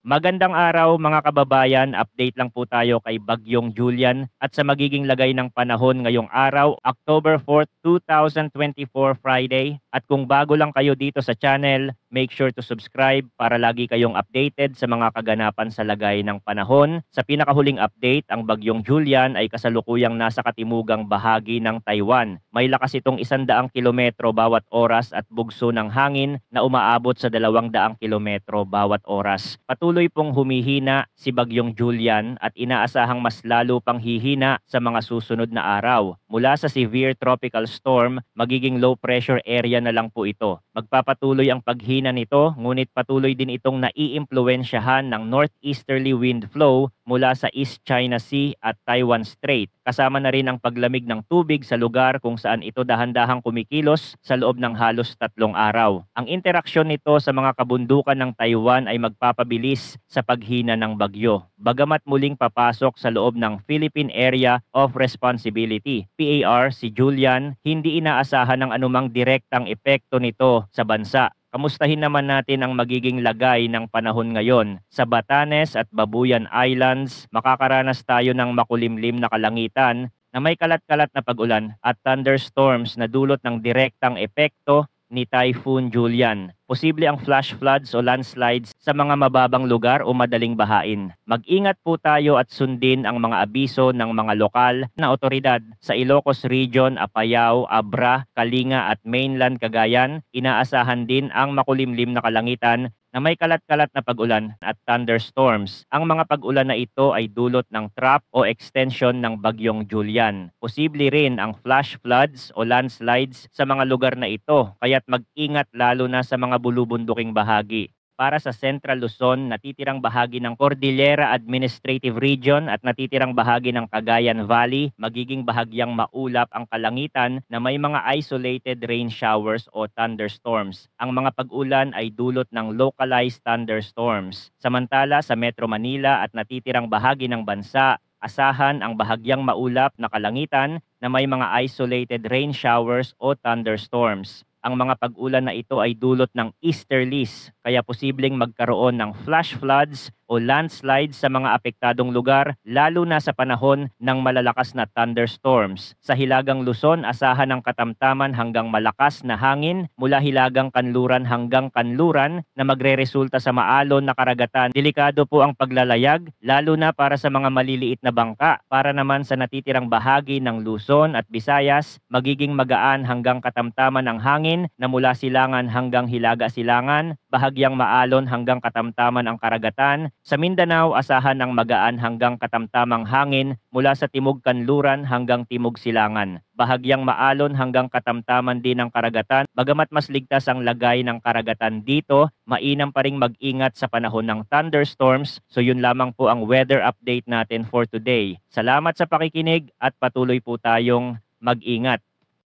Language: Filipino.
Magandang araw mga kababayan, update lang po tayo kay Bagyong Julian at sa magiging lagay ng panahon ngayong araw, October 4, 2024 Friday. At kung bago lang kayo dito sa channel, make sure to subscribe para lagi kayong updated sa mga kaganapan sa lagay ng panahon. Sa pinakahuling update, ang Bagyong Julian ay kasalukuyang nasa katimugang bahagi ng Taiwan. May lakas itong 100 kilometro bawat oras at bugso ng hangin na umaabot sa 200 kilometro bawat oras. Patuloy pong humihina si Bagyong Julian at inaasahang mas lalo pang hihina sa mga susunod na araw. Mula sa severe tropical storm, magiging low pressure area na lang po ito. Magpapatuloy ang paghina nito, ngunit patuloy din itong naiimpluwensyahan ng northeasterly wind flow mula sa East China Sea at Taiwan Strait. Kasama na rin ang paglamig ng tubig sa lugar kung saan ito dahan-dahang kumikilos sa loob ng halos 3 araw. Ang interaksyon nito sa mga kabundukan ng Taiwan ay magpapabilis sa paghina ng bagyo. Bagamat muling papasok sa loob ng Philippine Area of Responsibility, PAR, si Julian, hindi inaasahan ng anumang direktang epekto nito sa bansa. Kamustahin naman natin ang magiging lagay ng panahon ngayon. Sa Batanes at Babuyan Islands, makakaranas tayo ng makulimlim na kalangitan na may kalat-kalat na pag-ulan at thunderstorms na dulot ng direktang epekto ni Typhoon Julian. Posible ang flash floods o landslides sa mga mababang lugar o madaling bahain. Mag-ingat po tayo at sundin ang mga abiso ng mga lokal na otoridad sa Ilocos Region, Apayao, Abra, Kalinga at mainland Cagayan. Inaasahan din ang makulimlim na kalangitan na may kalat-kalat na pag-ulan at thunderstorms. Ang mga pag-ulan na ito ay dulot ng trap o extension ng Bagyong Julian. Posible rin ang flash floods o landslides sa mga lugar na ito, kaya't mag-ingat lalo na sa mga bulubunduking bahagi. Para sa Central Luzon, natitirang bahagi ng Cordillera Administrative Region at natitirang bahagi ng Cagayan Valley, magiging bahagyang maulap ang kalangitan na may mga isolated rain showers o thunderstorms. Ang mga pag-ulan ay dulot ng localized thunderstorms. Samantala sa Metro Manila at natitirang bahagi ng bansa, asahan ang bahagyang maulap na kalangitan na may mga isolated rain showers o thunderstorms. Ang mga pag-ulan na ito ay dulot ng easterlies, kaya posibleng magkaroon ng flash floods o landslides sa mga apektadong lugar, lalo na sa panahon ng malalakas na thunderstorms. Sa Hilagang Luzon, asahan ng katamtaman hanggang malakas na hangin mula Hilagang Kanluran hanggang Kanluran na magreresulta sa maalon na karagatan. Delikado po ang paglalayag, lalo na para sa mga maliliit na bangka. Para naman sa natitirang bahagi ng Luzon at Visayas, magiging magaan hanggang katamtaman ang hangin na mula Silangan hanggang Hilaga Silangan, bahagyang maalon hanggang katamtaman ang karagatan. Sa Mindanao, asahan ang magaan hanggang katamtamang hangin mula sa Timog Kanluran hanggang Timog Silangan. Bahagyang maalon hanggang katamtaman din ang karagatan. Bagamat mas ligtas ang lagay ng karagatan dito, mainam pa ring mag-ingat sa panahon ng thunderstorms. So yun lamang po ang weather update natin for today. Salamat sa pakikinig at patuloy po tayong mag-ingat.